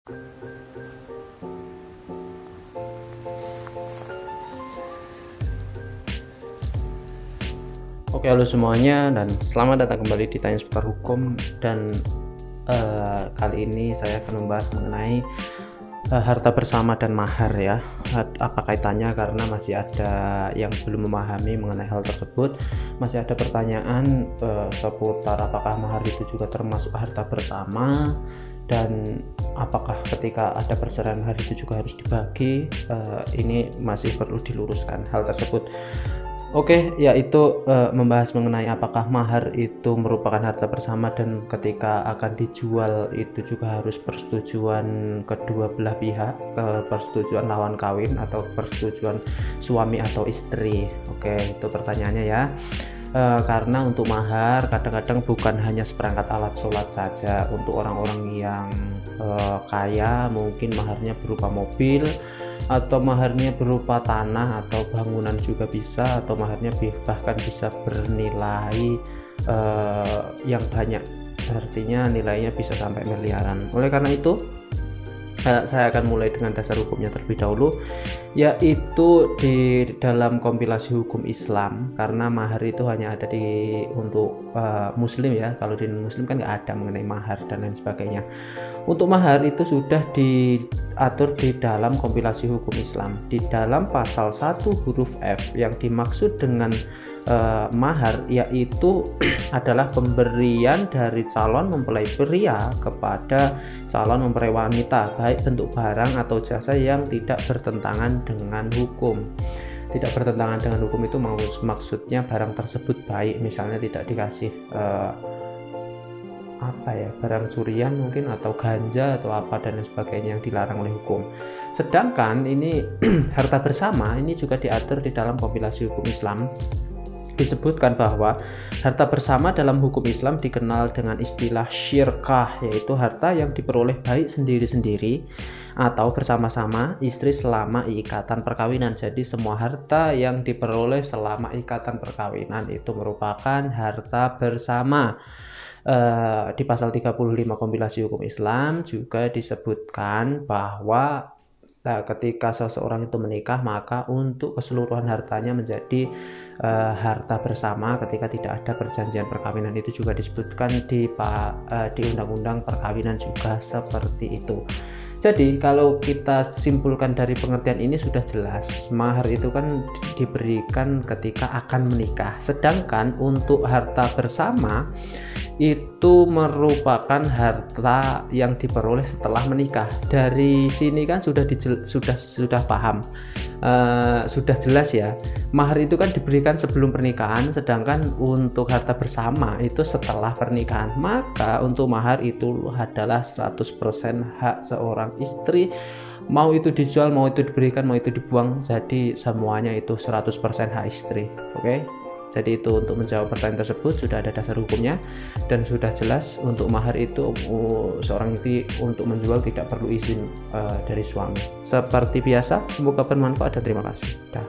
Oke, halo semuanya dan selamat datang kembali di Tanya Seputar Hukum. Dan kali ini saya akan membahas mengenai harta bersama dan mahar ya. Apa kaitannya? Karena masih ada yang belum memahami mengenai hal tersebut. Masih ada pertanyaan seputar apakah mahar itu juga termasuk harta bersama, dan apakah ketika ada perceraian mahar itu juga harus dibagi. Ini masih perlu diluruskan hal tersebut. Oke, yaitu membahas mengenai apakah mahar itu merupakan harta bersama dan ketika akan dijual itu juga harus persetujuan kedua belah pihak, persetujuan lawan kawin atau persetujuan suami atau istri. Oke, itu pertanyaannya ya. Karena untuk mahar kadang-kadang bukan hanya seperangkat alat sholat saja. Untuk orang-orang yang kaya mungkin maharnya berupa mobil, atau maharnya berupa tanah atau bangunan juga bisa, atau maharnya bahkan bisa bernilai yang banyak, artinya nilainya bisa sampai miliaran. Oleh karena itu saya akan mulai dengan dasar hukumnya terlebih dahulu, yaitu di dalam kompilasi hukum Islam. Karena mahar itu hanya ada untuk muslim ya, kalau di muslim kan nggak ada mengenai mahar dan lain sebagainya. Untuk mahar itu sudah diatur di dalam kompilasi hukum Islam di dalam pasal 1 huruf F. Yang dimaksud dengan mahar yaitu adalah pemberian dari calon mempelai pria kepada calon mempelai wanita, baik bentuk barang atau jasa yang tidak bertentangan dengan hukum. Tidak bertentangan dengan hukum itu maksudnya barang tersebut baik, misalnya tidak dikasih barang curian mungkin, atau ganja atau apa dan lain sebagainya yang dilarang oleh hukum. Sedangkan ini harta bersama ini juga diatur di dalam kompilasi hukum Islam. Disebutkan bahwa harta bersama dalam hukum Islam dikenal dengan istilah syirkah, yaitu harta yang diperoleh baik sendiri-sendiri atau bersama-sama istri selama ikatan perkawinan. Jadi semua harta yang diperoleh selama ikatan perkawinan itu merupakan harta bersama. Di pasal 35 kompilasi hukum Islam juga disebutkan bahwa ketika seseorang itu menikah, maka untuk keseluruhan hartanya menjadi harta bersama ketika tidak ada perjanjian perkawinan. Itu juga disebutkan di Undang-Undang Perkawinan juga seperti itu. Jadi kalau kita simpulkan dari pengertian ini sudah jelas, mahar itu kan diberikan ketika akan menikah. Sedangkan untuk harta bersama itu merupakan harta yang diperoleh setelah menikah. Dari sini kan sudah paham, sudah jelas ya. Mahar itu kan diberikan sebelum pernikahan, sedangkan untuk harta bersama itu setelah pernikahan. Maka untuk mahar itu adalah 100% hak seorang istri. Mau itu dijual, mau itu diberikan, mau itu dibuang, jadi semuanya itu 100% hak istri. Oke? Jadi itu untuk menjawab pertanyaan tersebut sudah ada dasar hukumnya dan sudah jelas. Untuk mahar itu seorang istri untuk menjual tidak perlu izin dari suami. Seperti biasa, semoga bermanfaat dan terima kasih. Dah.